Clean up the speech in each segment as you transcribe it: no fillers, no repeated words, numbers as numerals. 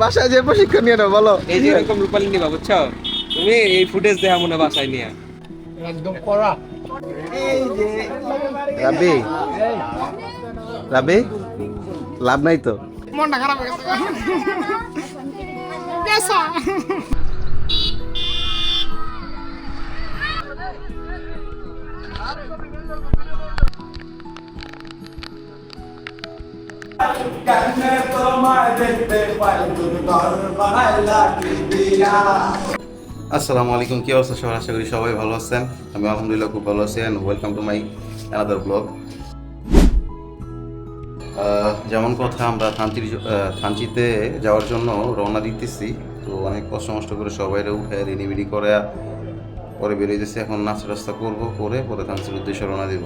বাসায় যে প্রশিক্ষণ নিয়ে নাও বলো। এই যে এরকম রূপালী নিবা বুঝছো, তুমি এই ফুটেজ দেখা মনে বাসায় নিয়ে একদম কড়া। রাব্বি রাব্বি লাভ নাই তো। মনটা খারাপ হয়ে গেছে। আসসালামু আলাইকুম, কি অবস্থা সবার? আশা করি সবাই ভালো আছেন। আমি আলহামদুলিল্লাহ খুব ভালো আছি। And welcome to my another blog. যেমন কথা, আমরা থানচিতে যাওয়ার জন্য রওনা দিতেছি। তো অনেক কষ্ট মষ্ট করে সবাই উঠে রেডিমেডি করে পরে বেরিয়েছি। এখন নাস্তা টাস্তা করবো, করে পরে থানচির উদ্দেশ্যে রওনা দিব।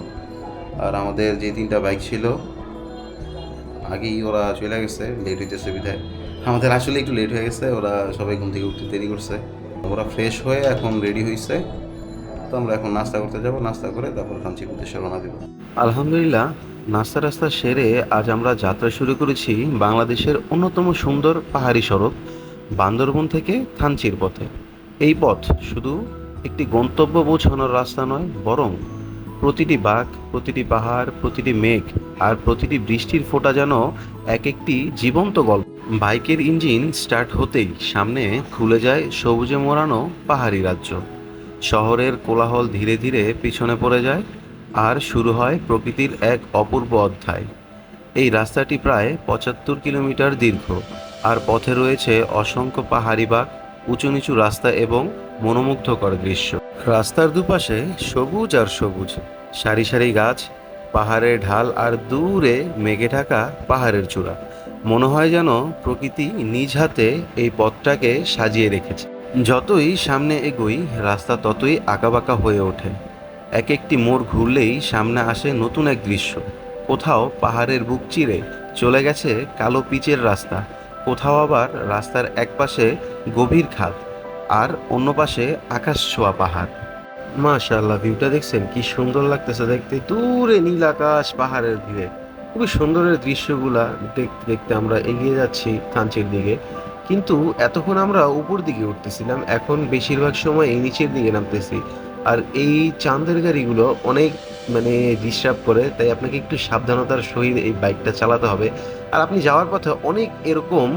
আর আমাদের যে 3টা বাইক ছিল আগেই ওরা চলে গেছে, লেট হইতেছে বিধায় আমাদের আসলে একটু লেট হয়ে গেছে। ওরা সবাই ঘুম থেকে উঠতে দেরি করছে। ওরা ফ্রেশ হয়ে এখন রেডি হয়েছে। তো আমরা এখন নাস্তা করতে যাব, নাস্তা করে তারপর থানচির উদ্দেশ্যে রওনা দেব। আলহামদুলিল্লাহ, নাস্তা রাস্তা সেরে আজ আমরা যাত্রা শুরু করেছি বাংলাদেশের অন্যতম সুন্দর পাহাড়ি সড়ক বান্দরবন থেকে থানচির পথে। এই পথ শুধু একটি গন্তব্য পৌঁছানোর রাস্তা নয়, বরং প্রতিটি বাঁক, প্রতিটি পাহাড়, প্রতিটি মেঘ আর প্রতিটি বৃষ্টির ফোঁটা যেন এক একটি জীবন্ত গল্প। বাইকের ইঞ্জিন স্টার্ট হতেই সামনে খুলে যায় সবুজে মোড়ানো পাহাড়ি রাজ্য। শহরের কোলাহল ধীরে ধীরে পিছনে পড়ে যায় আর শুরু হয় প্রকৃতির এক অপূর্ব অধ্যায়। এই রাস্তাটি প্রায় 75 কিলোমিটার দীর্ঘ আর পথে রয়েছে অসংখ্য পাহাড়ি বাঁক, উঁচু নিচু রাস্তা এবং মনোমুগ্ধকর দৃশ্য। রাস্তার দুপাশে সবুজ আর সবুজ, সারি সারি গাছ, পাহাড়ের ঢাল আর দূরে মেঘে ঢাকা পাহাড়ের চূড়া। মনে হয় যেন প্রকৃতি নিজ হাতে এই পথটাকে সাজিয়ে রেখেছে। যতই সামনে এগোই রাস্তা ততই আঁকাবাঁকা হয়ে ওঠে। এক একটি মোড় ঘুরলেই সামনে আসে নতুন এক দৃশ্য। কোথাও পাহাড়ের বুক চিরে চলে গেছে কালো পিচের রাস্তা, কোথাও আবার রাস্তার একপাশে গভীর খাদ আর অন্য পাশে আকাশ ছোঁয়া পাহাড়। মাশাআল্লাহ, ভিউটা দেখছেন কি সুন্দর লাগতেছে দেখতে। দূরে নীল আকাশ, পাহাড়ের দিকে খুবই সুন্দরের দৃশ্যগুলা দেখতে দেখতে আমরা এগিয়ে যাচ্ছি থানচির দিকে। কিন্তু এতক্ষণ আমরা উপর দিকে উঠতেছিলাম, এখন বেশিরভাগ সময় এই নিচের দিকে নামতেছি। আর এই চাঁদের গাড়িগুলো অনেক ডিস্টার্ব করে, তাই আপনাকে একটু সাবধানতার সহিত এই বাইকটা চালাতে হবে। আর আপনি যাওয়ার পথে অনেক এরকম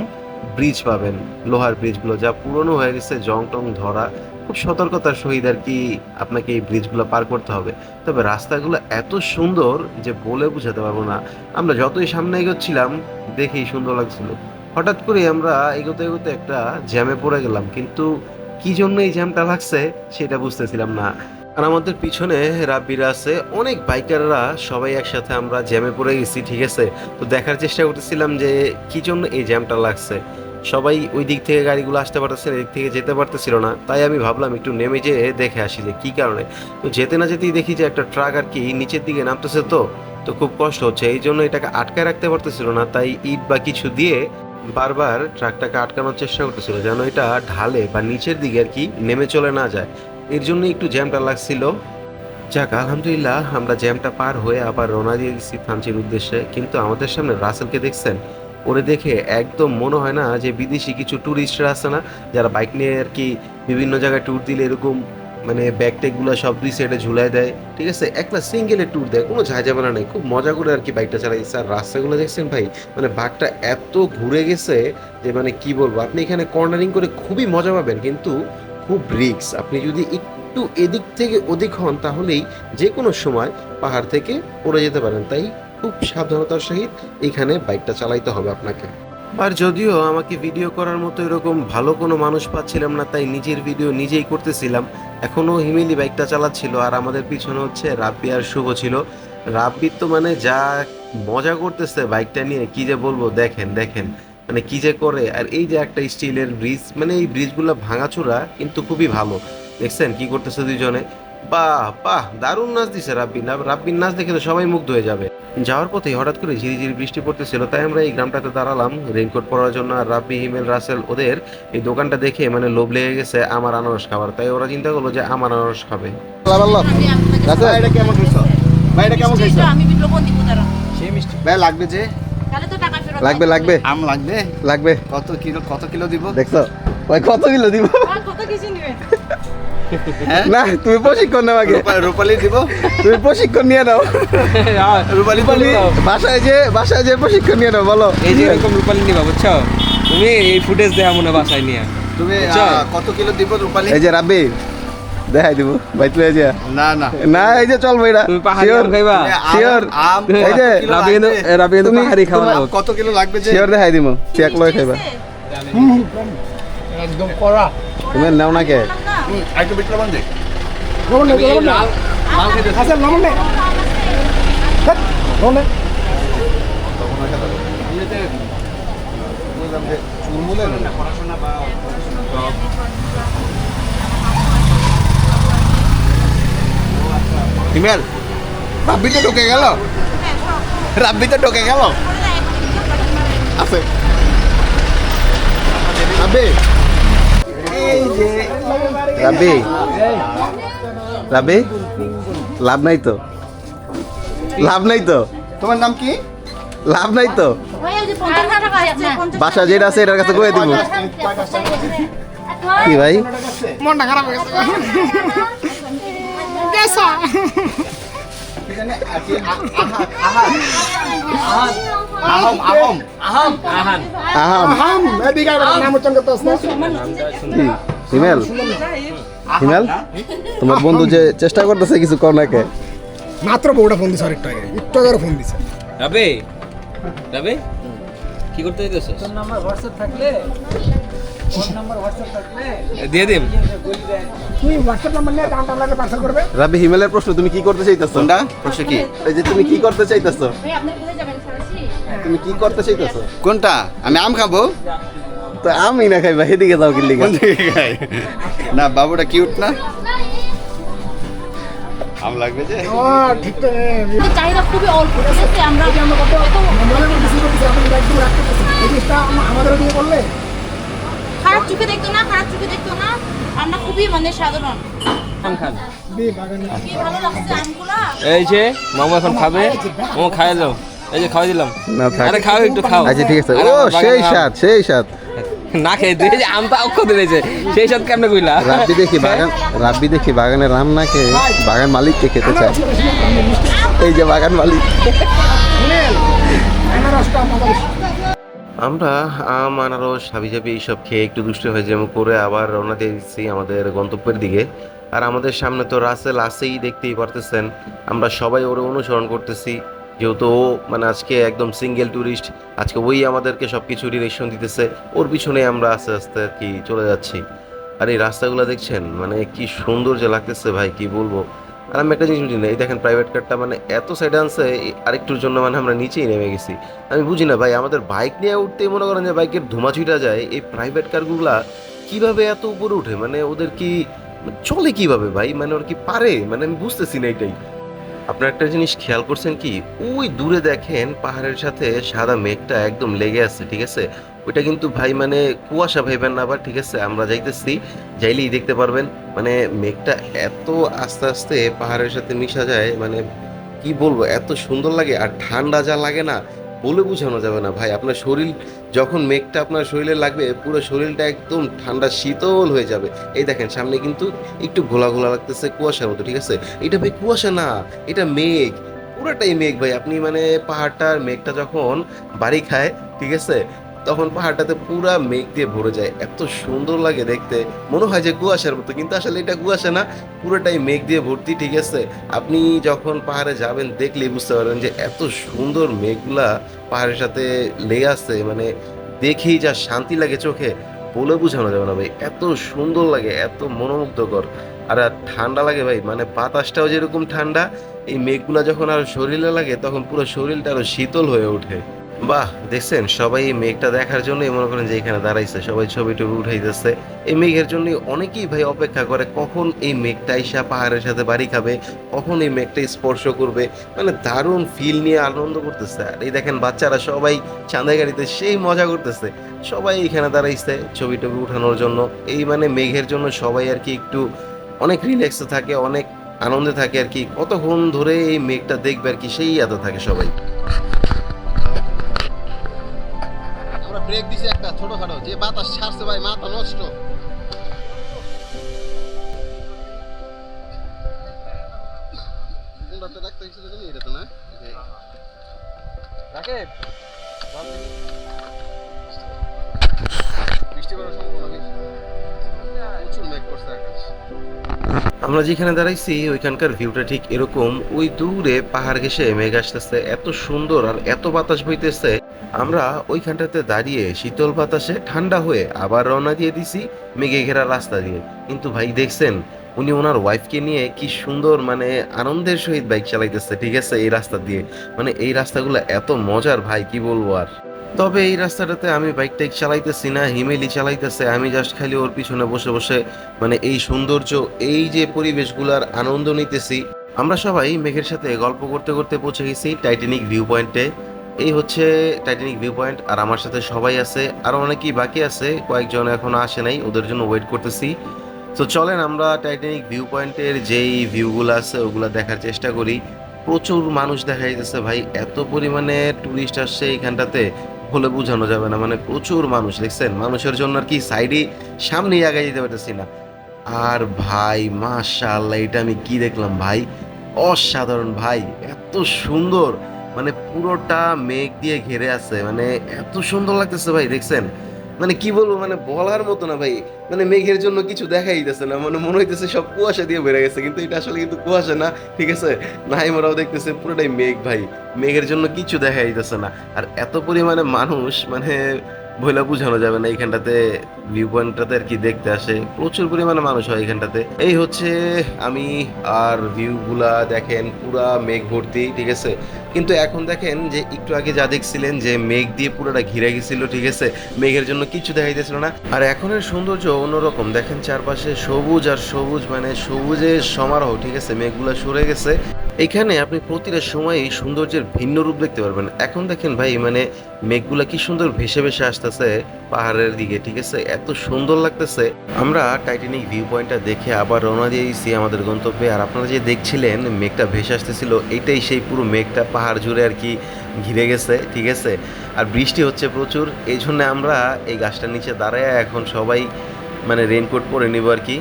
ব্রিজ পাবেন, লোহার ব্রিজগুলো যা পুরনো হয়ে গেছে, জং টং ধরা। খুব সতর্কতার সহিত আর কি আপনাকে এই ব্রিজগুলো পার করতে হবে। তবে রাস্তাগুলো এত সুন্দর যে বলে বোঝাতে পারবো না। আমরা যতই সামনে এগোচ্ছিলাম দেখেই সুন্দর লাগছিল। হঠাৎ করে আমরা এগোতে এগোতে একটা জ্যামে পড়ে গেলাম, কিন্তু কি জন্য এই জ্যামটা লাগছে সেটা বুঝতেছিলাম না। আর আমাদের পিছনে রাব্বিরা আছে, অনেক বাইকাররা সবাই একসাথে আমরা জ্যামে পড়ে গেছি। ঠিক আছে, তো দেখার চেষ্টা করতেছিলাম যে কি জন্য এই জ্যামটা লাগছে। সবাই ওই দিক থেকে গাড়িগুলো আসতে পারতেছে, এদিক থেকে যেতে পারতেছিল না। তাই আমি ভাবলাম একটু নেমে যেয়ে দেখে আসি যে কি কারণে। তো যেতে না যেতেই দেখি যে একটা ট্রাক আর কি নিচের দিকে নামতেছে। তো খুব কষ্ট হচ্ছে, এই জন্য এটাকে আটকায় রাখতে পারতেছিল না। তাই ইট বা কিছু দিয়ে বারবার ট্রাকটাকে আটকানোর চেষ্টা করতেছিল যেন এটা ঢালে বা নিচের দিকে আর কি নেমে চলে না যায়। এর জন্য একটু জ্যামটা লাগছিল। যাক, আলহামদুলিল্লাহ আমরা জ্যামটা পার হয়ে আবার রওনা দিয়ে দিচ্ছি থানচির উদ্দেশ্যে। কিন্তু আমাদের সামনে রাসেলকে দেখছেন, ওরে দেখে একদম মনে হয় না যে বিদেশি কিছু ট্যুরিস্টরা আছে না, যারা বাইক নিয়ে আর কি বিভিন্ন জায়গায় ট্যুর দিলে এরকম ব্যাগ ট্যাগুলো সব দুই সাইডে ঝুলাই দেয়। ঠিক আছে, একটা সিঙ্গেলে ট্যুর দেয়, কোনো ঝামেলা নেই, খুব মজা করে আর কি বাইকটা চালাইছে। আর রাস্তাগুলো দেখছেন ভাই, বাঘটা এত ঘুরে গেছে যে কি বলবো। আপনি এখানে কর্নারিং করে খুবই মজা পাবেন, কিন্তু খুব রিস্ক। আপনি যদি একটু এদিক থেকে ওদিক হন তাহলেই যে কোনো সময় পাহাড় থেকে পড়ে যেতে পারেন। তাই খুব সাবধানতার সহিত এখানে বাইকটা চালাইতে হবে আপনাকে। আর যদিও আমাকে ভিডিও করার মতো এরকম ভালো কোনো মানুষ পাচ্ছিলাম না, তাই নিজের ভিডিও নিজেই করতেছিলাম। এখনও হিমেলি বাইকটা চালাচ্ছিল আর আমাদের পিছনে হচ্ছে রাব্বি আর শুভ ছিল। রাব্বি তো যা মজা করতেছে বাইকটা নিয়ে, কি যে বলবো। দেখেন দেখেন কি যে করে। আর এই যে একটা স্টিলের ব্রিজ, এই ব্রিজগুলো ভাঙাচোরা কিন্তু খুবই ভালো। দেখছেন কি করতেছে দুইজনে। বাহ বাহ, দারুণ নাচ দিছে রাব্বির নাচ দেখে তো সবাই মুগ্ধ হয়ে যাবে। যাওয়ার পথে হঠাৎ করে ঝিরিঝিরি বৃষ্টি পড়তেছিল, তাই আমরা এই গ্রামটাতে দাঁড়ালাম রেইনকোট পরার জন্য। আর রাব্বি, হিমেল, রাসেল ওদের এই দোকানটা দেখে লোভ লেগে গেছে আমার আনারস খাবার, তাই ওরা চিন্তা করলো যে আমার আনারস খাবে। এটা কেমন খাইছো ভাই? এটা কেমন খাইছো? আমি লবণ দিব তারা। সেই মিষ্টি ভাই লাগবে যে তাহলে তো টাকা ফেরত লাগবে লাগবে আম লাগবে লাগবে কত কিলো দিব দেখছো ভাই কত কিলো দিব কত কিছু নিবে না তুমি প্রশিক্ষণ নাও আগে রূপালি দিব তুমি প্রশিক্ষণ নিয়ে নাও রূপালি তুমি বাসায় যে প্রশিক্ষণ নিয়ে নাও বলো এই যে এরকম রূপালি নিবা বুঝছো তুমি এই ফুটেজ দেখা মনে বাসায় নিয়ে তুমি আচ্ছা। কত কিলো দিব রূপালি এই যে রাব্বি দেখাই দিব ভাই তুই যে না না না এই যে চল ভাইরা তুমি পাহাড়ি আম খাইবা শিওর আম এই যে রাবি কিন্তু তুমি- পাহাড়ি খাওয়া লোক কত কিলো লাগবে যে শিওর দেখাই দিব চেক লয় খাইবা একদম কড়া তুমি নাও না কে একটু বিট লবণ দে হিমেল রাব্বি তো ঢুকে গেল রাব্বি তো ঢুকে গেল আছে রাব্বি রাব্বি রাব্বি লাভ নাই তো লাভ নাই তো তোমার নাম কি লাভ নাই তো ভাই এই যে 50 টাকা আছে 50 বাসা যেটা আছে এটার কাছে কয়ে দিব কি ভাই মনটা খারাপ হয়ে গেছে আহাম কি হিমেল হিমেল তোমার বন্ধু যে চেষ্টা করতেছে কিছু কর না কে মাত্র বউটা ফোন দিছে আরেকটু আগে একটু আগে ফোন দিছে রাবে রাবে কি করতে যাইতেছস দিয়ে দিম তুই হোয়াটসঅ্যাপ নাম্বার নিয়ে টান টান লাগে পার্সেল করবে রাবি হিমেলের প্রশ্ন তুমি কি করতে চাইতেছো কোনটা প্রশ্ন কি এই যে তুমি কি করতে চাইতেছো ভাই আপনি কোথায় যাবেন সরাসরি তুমি কি করতে চাইতেছো কোনটা আমি আম খাবো তো আমি না খাইবা এদিকে যাও কি লিগা কোন দিকে খাই না বাবুটা কিউট না আম লাগবে যে ও ঠিক তো আমাদের চাহিদা খুবই অল্প ঠিক আছে আমরা মোবাইলের মধ্যে কিছু করতেছি আপনি একটু রাখতে এই জিনিসটা আমাদের দিয়ে করলে খারাপ চোখে দেখতো না খারাপ চোখে দেখতো না আমরা খুবই মানে সাধারণ আম খান দি বাগানে কি ভালো লাগছে আমগুলা এই যে মামা এখন খাবে ও খাই দাও এই যে খাওয়াই দিলাম না থাক আরে খাও একটু খাও আচ্ছা ঠিক আছে আরে ও আমার সেই বাগানের আম। স্বাদ সেই স্বাদ না খেয়ে তুই এই যে আমটা অক্ষ দিয়েছে সেই সাথে কেমনে কইলা রাব্বি দেখি বাগানের আম না খেয়ে বাগান মালিককে খেতে চায় এই যে বাগান মালিক আনারসটা আমাদের আমরা আম আনারস হাবিজাবি এইসব খেয়ে একটু দুষ্ট হয়ে যেমন করে আবার রওনা দিয়ে দিচ্ছি আমাদের গন্তব্যের দিকে। আর আমাদের সামনে তো রাসেল আছেই, দেখতেই পারতেছেন। আমরা সবাই ওর অনুসরণ করতেছি, যেহেতু ও মানে আজকে একদম সিঙ্গেল ট্যুরিস্ট, আজকে ওই আমাদেরকে সব কিছু ডিরেকশন দিতেছে, ওর পিছনে আমরা আস্তে আস্তে আর কি চলে যাচ্ছি। আর এই রাস্তাগুলো দেখছেন মানে কি সুন্দর যে লাগতেছে ভাই, কি বলবো। আর আমি একটা জিনিস বুঝি না, এই দেখেন প্রাইভেট কারটা মানে এত সাইডে আনছে, আরেকটুর জন্য মানে আমরা নিচেই নেমে গেছি। আমি বুঝি না ভাই, আমাদের বাইক নিয়ে উঠতেই মনে করেন যে বাইকের ধোঁয়া ছুটা যায়, এই প্রাইভেট কারগুলা কিভাবে এত উপরে উঠে, মানে ওদের কি চলে কিভাবে ভাই, মানে ওর কি পারে, মানে আমি বুঝতেছি না এটাই। আপনার একটা জিনিস খেয়াল করছেন কি, ওই দূরে দেখেন পাহাড়ের সাথে সাদা মেঘটা একদম লেগে আছে, ঠিক আছে। ওইটা কিন্তু ভাই মানে কুয়াশা ভাইবেন না আবার, ঠিক আছে। আমরা যাইতেছি, যাইলেই দেখতে পারবেন মানে মেঘটা এত আস্তে আস্তে পাহাড়ের সাথে মিশা যায়, মানে কি বলবো, এত সুন্দর লাগে। আর ঠান্ডা যা লাগে না, বলে বোঝানো যাবে না ভাই। আপনার শরীর যখন মেঘটা আপনার শরীরে লাগবে, পুরো শরীরটা একদম ঠান্ডা শীতল হয়ে যাবে। এই দেখেন সামনে কিন্তু একটু ঘোলা ঘোলা লাগতেছে, কুয়াশার মতো, ঠিক আছে। এটা ভাই কুয়াশা না, এটা মেঘ, পুরোটাই মেঘ ভাই। আপনি মানে পাহাড়টার মেঘটা যখন বাড়ি খায়, ঠিক আছে, তখন পাহাড়টাতে পুরা মেঘ দিয়ে ভরে যায়, এত সুন্দর লাগে দেখতে, মনে হয় যে কুয়াশার মতো, কিন্তু আসলে এটা কুয়াশা না, পুরোটাই মেঘ দিয়ে ভর্তি, ঠিক আছে। আপনি যখন পাহাড়ে যাবেন দেখলেই বুঝতে পারবেন যে এত সুন্দর মেঘগুলা পাহাড়ের সাথে লেগে আছে, মানে দেখেই যা শান্তি লাগে চোখে, বলে বোঝানো যাবে না ভাই, এত সুন্দর লাগে, এত মনোমুগ্ধকর। আর ঠান্ডা লাগে ভাই, মানে বাতাসটাও যেরকম ঠান্ডা, এই মেঘগুলা যখন আরো শরীরে লাগে তখন পুরো শরীরটা আরো শীতল হয়ে ওঠে। বাহ, দেখছেন সবাই এই মেঘটা দেখার জন্যই মনে করেন যে এখানে দাঁড়াইছে, সবাই ছবি টবি উঠাইতেছে। এই মেঘের জন্য অনেকেই ভাই অপেক্ষা করে কখন এই মেঘটা এসে পাহাড়ের সাথে বাড়ি খাবে, কখন এই মেঘটা স্পর্শ করবে, মানে দারুণ ফিল নিয়ে আনন্দ করতেছে। আর এই দেখেন বাচ্চারা সবাই চাঁদের গাড়িতে সেই মজা করতেছে, সবাই এখানে দাঁড়াইছে ছবি টবি উঠানোর জন্য। এই মানে মেঘের জন্য সবাই আর কি একটু অনেক রিল্যাক্সে থাকে, অনেক আনন্দে থাকে আর কি, কতক্ষণ ধরে এই মেঘটা দেখবে আর কি, সেই এত থাকে সবাই। ব্রেক দিছে একটা ছোটখাটো, যে বাতাস ছাড়ছে ভাই মাথা নষ্ট। কোনটাতে রাখতে হয়েছিল জানি, এটা তো না রাখে বৃষ্টি পড়ার সম্ভাবনা বেশি, প্রচুর মেঘ করছে আকাশ। আমরা যেখানে দাঁড়াইছি ওইখানকার ভিউটা ঠিক এরকম, ওই দূরে পাহাড় ঘেঁষে মেঘ আসতেছে, এত সুন্দর আর এত বাতাস বইতেছে। আমরা ওইখানটাতে দাঁড়িয়ে শীতল বাতাসে ঠান্ডা হয়ে আবার রওনা দিয়ে দিছি মেঘে ঘেরা রাস্তা দিয়ে। কিন্তু ভাই দেখছেন উনি ওনার ওয়াইফকে নিয়ে কি সুন্দর মানে আনন্দের সহিত বাইক চালাইতেছে, ঠিক আছে, এই রাস্তা দিয়ে। মানে এই রাস্তাগুলো এত মজার ভাই, কি বলবো আর। তবে এই রাস্তাটাতে আমি বাইক টাইক চালাইতেছি না, হিমেলি চালাইতেছে, আমি জাস্ট খালি ওর পিছনে বসে বসে মানে এই সৌন্দর্য, এই যে পরিবেশগুলার আনন্দ নিতেছি। আমরা সবাই মেঘের সাথে গল্প করতে করতে পৌঁছে গেছি টাইটানিক ভিউ পয়েন্টে। এই হচ্ছে টাইটানিক ভিউ পয়েন্ট, আর আমার সাথে সবাই আছে, আরো অনেকেই বাকি আছে, কয়েকজন এখনো আসে নাই, ওদের জন্য ওয়েট করতেছি। তো চলেন আমরা টাইটানিক ভিউ পয়েন্টের যেই ভিউগুলো আছে ওগুলো দেখার চেষ্টা করি। প্রচুর মানুষ দেখা যাইতেছে ভাই, এত পরিমাণে টুরিস্ট আসছে এইখানটাতে বলে বোঝানো যাবে না। মানে প্রচুর মানুষ দেখছেন, মানুষের জন্য আর কি সাইডে সামনেই আগে যেতে পারতেছি না। আর ভাই মাশাআল্লাহ, এটা আমি কি দেখলাম ভাই, অসাধারণ ভাই, এত সুন্দর, মানে পুরোটা মেঘ দিয়ে ঘিরে আছে, মানে এত সুন্দর লাগতেছে ভাই দেখছেন। মানে কি বলবো, মানে বলার মতো না ভাই, মানে মেঘের জন্য কিছু দেখাই দিতেছে না, মানে মনে হইতেছে সব কুয়াশা দিয়ে বেড়ে গেছে, কিন্তু এটা আসলে কিন্তু কুয়াশা না, ঠিক আছে। নাইমরাও দেখতেছে পুরোটাই মেঘ ভাই, মেঘের জন্য কিছু দেখাই দিতেছে না। আর এত পরিমাণে মানুষ, মানে বইলা বোঝানো যাবে না। এইখানটাতে ভিউ পয়েন্টটাতে আর কি দেখতে আসে, প্রচুর পরিমাণে মানুষ হয় এইখানটাতে। এই হচ্ছে আমি, আর ভিউগুলা দেখেন পুরা মেঘ ভর্তি, ঠিক আছে। কিন্তু এখন দেখেন যে একটু আগে যা দেখছিলেন যে মেঘ দিয়ে পুরোটা ঘিরে গেছিল, ঠিক আছে, মেঘের জন্য কিছু দেখা যাচ্ছিল না। আর এখনের সৌন্দর্য অন্যরকম, দেখেন চারপাশে সবুজ আর সবুজ, মানে সবুজের সমারোহ, ঠিক আছে, মেঘগুলা সরে গেছে। এখানে আপনি প্রতিটা সময় এই সৌন্দর্যের ভিন্ন রূপ দেখতে পারবেন। এখন দেখেন ভাই, মানে মেঘগুলা কি সুন্দর ভেসে ভেসে আসতেছে পাহাড়ের দিকে, ঠিক আছে, এত সুন্দর লাগতেছে। আমরা টাইটানিক ভিউ পয়েন্টটা দেখে আবার রওনা দিয়েছি আমাদের গন্তব্যে। আর আপনারা যে দেখছিলেন মেঘটা ভেসে আসতেছিল, এটাই সেই পুরো মেঘটা পাহাড় জুড়ে আর কি ঘিরে গেছে, ঠিক আছে। আর বৃষ্টি হচ্ছে প্রচুর, এই জন্য আমরা এই গাছটার নিচে দাঁড়ায় এখন সবাই মানে রেইনকোট পরে নিব আর কি।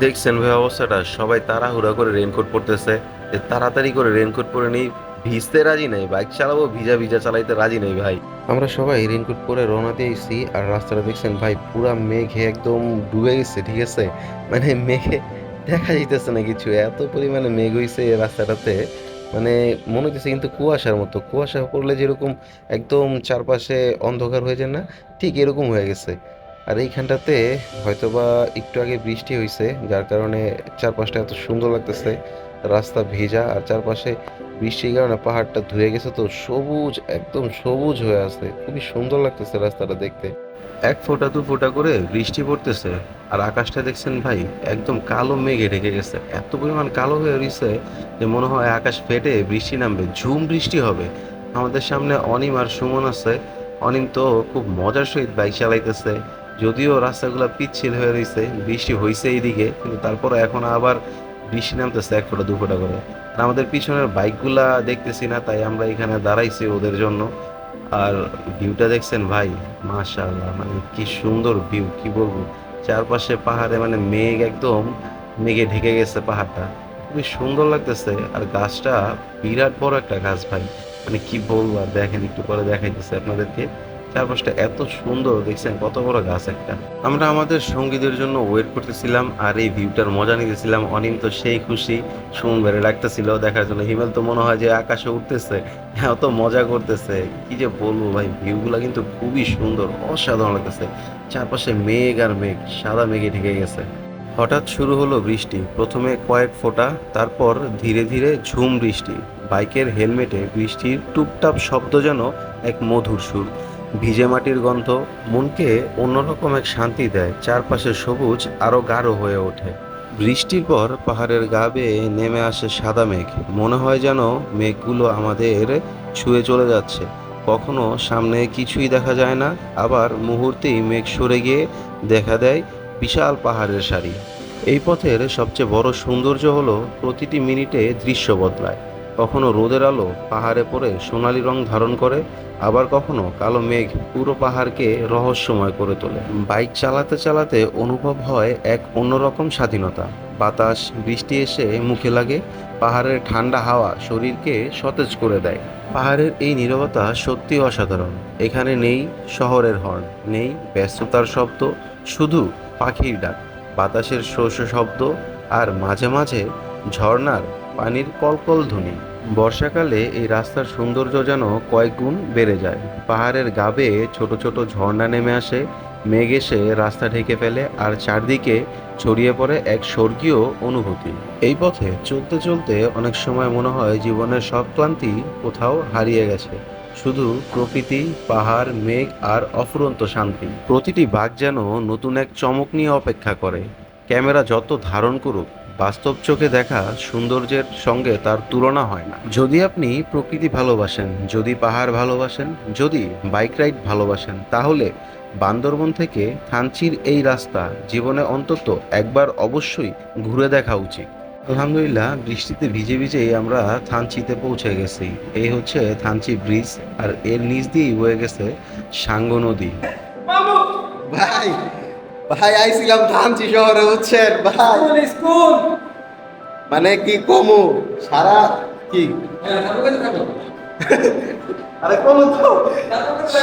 দেখছেন ভাই অবস্থাটা, সবাই তাড়াহুড়া করে রেইনকোট পরতেছে, যে তাড়াতাড়ি করে রেইনকোট পরে নিই, ভিজতে রাজি নাই, বাইক চালাবো ভিজা ভিজা চালাইতে রাজি নাই ভাই। আমরা সবাই রেইনকোট পরে রওনা দিয়েছি। আর রাস্তাটা দেখছেন ভাই, পুরা মেঘে একদম ডুবে গেছে, ঠিক আছে, মানে মেঘে দেখা যাইতেছে না কিছু, এত পরিমাণে মেঘ হয়েছে এই রাস্তাটাতে, মানে মনে হইতেছে কিন্তু কুয়াশার মতো, কুয়াশা পড়লে যেরকম একদম চারপাশে অন্ধকার হয়ে যায় না, ঠিক এরকম হয়ে গেছে। আর এইখানটাতে হয়তোবা একটু আগে বৃষ্টি হয়েছে, যার কারণে চারপাশটা এত সুন্দর লাগতেছে, রাস্তা ভেজা আর চারপাশে বৃষ্টির কারণে পাহাড়টা ধুয়ে গেছে, তো সবুজ, একদম সবুজ হয়ে আছে, খুবই সুন্দর লাগতেছে রাস্তাটা দেখতে। এক ফোঁটা দু ফোঁটা করে বৃষ্টি পড়তেছে, আর আকাশটা দেখছেন ভাই একদম কালো মেঘে ঢেকে গেছে, এত পরিমাণ কালো হয়ে রয়েছে যে মনে হয় আকাশ ফেটে বৃষ্টি নামবে, ঝুম বৃষ্টি হবে। আমাদের সামনে অনিম আর সুমন আছে। অনিম তো খুব মজার সহিত বাইক চালাইতেছে, যদিও রাস্তাগুলো পিচ্ছিল হয়ে রয়েছে, বৃষ্টি হয়েছে এইদিকে, কিন্তু তারপরে এখন আবার বৃষ্টি নামতেছে এক ফোঁটা দু ফোঁটা করে। আর আমাদের পিছনের বাইকগুলা দেখতেছি না, তাই আমরা এখানে দাঁড়াইছি ওদের জন্য। আর ভিউটা দেখছেন ভাই, মাশাআল্লাহ, মানে কি সুন্দর ভিউ, কি বলবো, চারপাশে পাহাড়ে মানে মেঘ, একদম মেঘে ঢেকে গেছে পাহাড়টা, খুবই সুন্দর লাগতেছে। আর গাছটা বিরাট বড় একটা গাছ ভাই, মানে কি বলবো, আর দেখেন একটু পরে দেখাইতেছে আপনাদেরকে, চারপাশটা এত সুন্দর, দেখছেন কত বড় গাছ একটা। আমরা আমাদের সঙ্গীদের জন্য ওয়েট করতেছিলাম আর এই ভিউটার মজা নিতেছিলাম। অনিম তো সেই খুশি, সুমন বেড়ে ডাকতেছিল দেখার জন্য, হিমেল তো মনে হয় যে আকাশে উঠতেছে, হ্যাঁ অত মজা করতেছে, কি যে বলবো ভাই, ভিউগুলা কিন্তু খুবই সুন্দর, অসাধারণ লাগতেছে। চারপাশে মেঘ আর মেঘ, সাদা মেঘে ঢেকে গেছে। হঠাৎ শুরু হলো বৃষ্টি, প্রথমে কয়েক ফোঁটা, তারপর ধীরে ধীরে ঝুম বৃষ্টি। বাইকের হেলমেটে বৃষ্টির টুপটাপ শব্দ যেন এক মধুর সুর, ভিজে মাটির গন্ধ মনকে অন্যরকম এক শান্তি দেয়। চারপাশে সবুজ আরো গাঢ় হয়ে ওঠে। বৃষ্টির পর পাহাড়ের গা বেয়ে নেমে আসে সাদা মেঘ, মনে হয় যেন মেঘগুলো আমাদের ছুঁয়ে চলে যাচ্ছে। কখনো সামনে কিছুই দেখা যায় না, আবার মুহূর্তেই মেঘ সরে গিয়ে দেখা দেয় বিশাল পাহাড়ের সারি। এই পথের সবচেয়ে বড় সৌন্দর্য হলো প্রতিটি মিনিটে দৃশ্য বদলায়। কখনো রোদের আলো পাহাড়ে পড়ে সোনালি রং ধারণ করে, আবার কখনো কালো মেঘ পুরো পাহাড়কে রহস্যময় করে তোলে। বাইক চালাতে চালাতে অনুভব হয় এক অন্যরকম স্বাধীনতা। বাতাস, বৃষ্টি এসে মুখে লাগে, পাহাড়ের ঠান্ডা হাওয়া শরীরকে সতেজ করে দেয়। পাহাড়ের এই নীরবতা সত্যি অসাধারণ। এখানে নেই শহরের হর্ন, নেই ব্যস্ততার শব্দ, শুধু পাখির ডাক, বাতাসের শস্য শব্দ আর মাঝে মাঝে ঝর্ণার পানির কলকল ধ্বনি। বর্ষাকালে এই রাস্তার সৌন্দর্য যেন কয়েক গুণ বেড়ে যায়। পাহাড়ের গা বেয়ে ছোট ছোট ঝর্ণা নেমে আসে, মেঘ এসে রাস্তা ঢেকে ফেলে, আর চারদিকে ছড়িয়ে পড়ে এক স্বর্গীয় অনুভূতি। এই পথে চলতে চলতে অনেক সময় মনে হয় জীবনের সব ক্লান্তি কোথাও হারিয়ে গেছে, শুধু প্রকৃতি, পাহাড়, মেঘ আর অফুরন্ত শান্তি। প্রতিটি বাঘ যেন নতুন এক চমক নিয়ে অপেক্ষা করে। ক্যামেরা যত ধারণ করুক, বাস্তব চোখে দেখা সৌন্দর্যের সঙ্গে তার তুলনা হয় না। যদি আপনি প্রকৃতি ভালোবাসেন, যদি পাহাড় ভালোবাসেন, যদি বাইক রাইড ভালোবাসেন, তাহলে বান্দরবন থেকে থানচির এই রাস্তা জীবনে অন্তত একবার অবশ্যই ঘুরে দেখা উচিত। আলহামদুলিল্লাহ, বৃষ্টিতে ভিজে ভিজেই আমরা থানচিতে পৌঁছে গেছি। এই হচ্ছে থানচি ব্রিজ, আর এর নিচ দিয়েই বয়ে গেছে সাঙ্গো নদী। ভাই ভাই আইছিলাম থানচি শহরে, বুঝছেন ভাই, মানে কি কমু সারা কি আরে কমু তো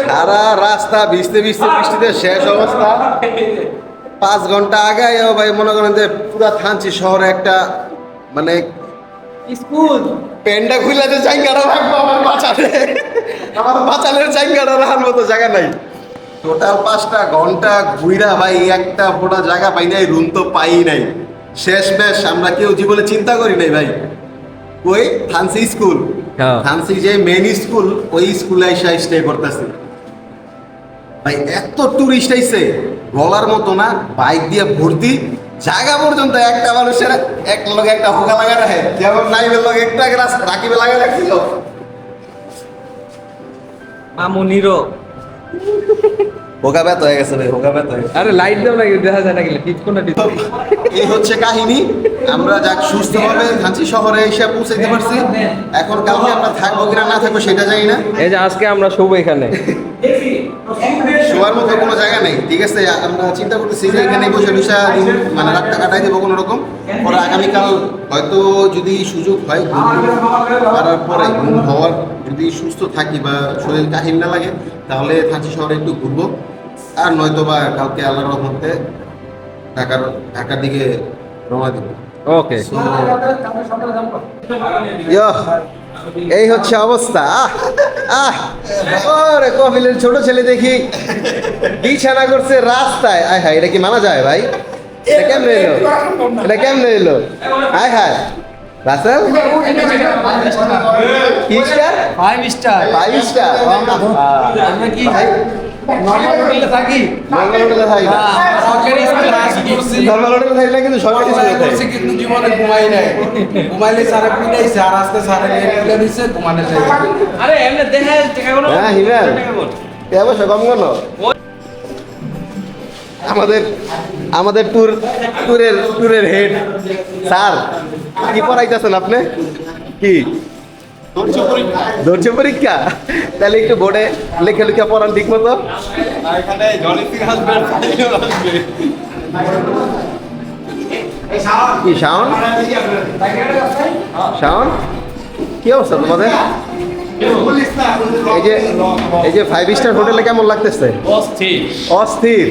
সারা রাস্তা ভিজতে ভিজতে বৃষ্টিতে শেষ অবস্থা। 5 ঘন্টা আগে ভাই মনে করেন যে পুরা থানচি শহরে একটা মানে স্কুল পেন্ডা খুলে যে জায়গাটা রাখবো আমার বাঁচালের জায়গাটা রাখার মতো জায়গা নাই। টোটাল 5টা ঘন্টা ঘুইরা ভাই একটা ফোটা জায়গা পাই নাই, রুম তো পাই নাই। শেষ বেশ আমরা কেউ জীবনে চিন্তা করি নাই ভাই। ওই থানসি স্কুল, থানসি যে মেন স্কুল, ওই স্কুলে এসে স্টে করতেছি ভাই। এত টুরিস্ট আইছে বলার মতো না, বাইক দিয়ে ভর্তি, জায়গা পর্যন্ত একটা মানুষের এক লগে একটা হোকা লাগা রাখে, যেমন নাইবের লগে একটা রাকিবে লাগা রাখছিল মামুনিরো হোকা ব্যথ হয়ে গেছে ভাই, হোকা ব্যথ হয়ে গেছে। আরে লাইট দাও না, দেখা যায় না গেলে টিপ কোনটা টিপ। এই হচ্ছে কাহিনী। আমরা যাক সুস্থভাবে থানচি শহরে এসে পৌঁছাইতে পারছি। এখন কালকে আমরা থাকবো কিনা না থাকবো সেটা জানি না। এই যে আজকে আমরা শোবো এখানে, শোয়ার মতো কোনো জায়গা নেই, ঠিক আছে। আমরা চিন্তা করতেছি যে এখানে বসে বসে মানে রাতটা কাটাই দেবো কোনো রকম। পরে আগামীকাল হয়তো যদি সুযোগ হয় করার পরে ঘুম হওয়ার, যদি সুস্থ থাকি বা শরীর কাহিল না লাগে, তাহলে থানচি শহরে একটু ঘুরবো। আর নয়তো বা কালকে আল্লাহর রহমতে ঢাকার দিকে রওনা দিব। ওকে। এই হচ্ছে অবস্থা। ওরে কপিলের ছোট ছেলে দেখি বিছানা করছে রাস্তায়। আয় হায়, এটা কি মানা যায় ভাই? এটা কেমনে এলো? এটা কেমনে এলো? আয় হায় রাসেল, কি স্টার? 5 স্টার। 5 স্টার আমরা কি ভাই নরমাল হোটেলে থাকি? নরমাল হোটেলে থাকি না, সরকারি স্কুলে আসি। নরমাল হোটেলে থাকি না, কিন্তু সরকারি স্কুলে থাকি। কিন্তু জীবনে ঘুমাই নাই, ঘুমাইলে সারা পিটাইছে, আর আজকে সারা পিটাই দিচ্ছে, ঘুমানো চাই। আরে এমনে দেখা টাকা কোন? হ্যাঁ হিমেল, কে বসে কম কেন? আমাদের ট্যুরের হেড স্যার, কি পড়াইতেছেন আপনি? কি ধৈর্য পরীক্ষা? তাহলে একটু বোর্ডে লেখা লেখা পড়ান ঠিক মতো। কি শাওন, শাওন কি অবস্থা তোমাদের? এই যে 5 স্টার হোটেলে কেমন লাগতেছে? অস্থির।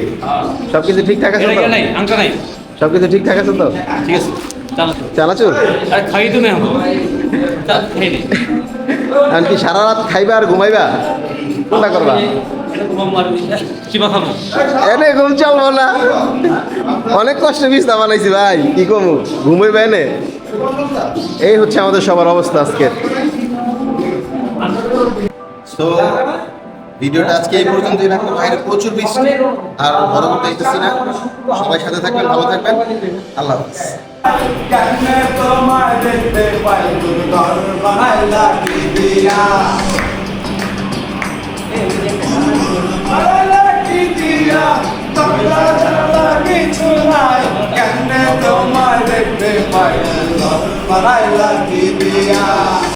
সবকিছু ঠিকঠাক আছে তো? সবকিছু ঠিকঠাক আছে তো? ঠিক আছে, চানাচুর আরে খাই তো না আমরা, চল খাই নি। এখন কি সারা রাত খাইবা আর ঘুমাইবা? কোনটা করবা? এনে ঘুম চলবো না, অনেক কষ্ট বিছনা বানাইছি ভাই, কি কমু, ঘুমাইবা এনে। এই হচ্ছে আমাদের সবার অবস্থা আজকে। তো ভিডিওটা আজকে এই পর্যন্তই রাখবো। বাইরে প্রচুর বৃষ্টি, আর বড় করতে চাইতেছি না। সবাই সাথে থাকবেন, ভালো থাকবেন, আল্লাহ হাফেজ। তোমার দেখতে পাই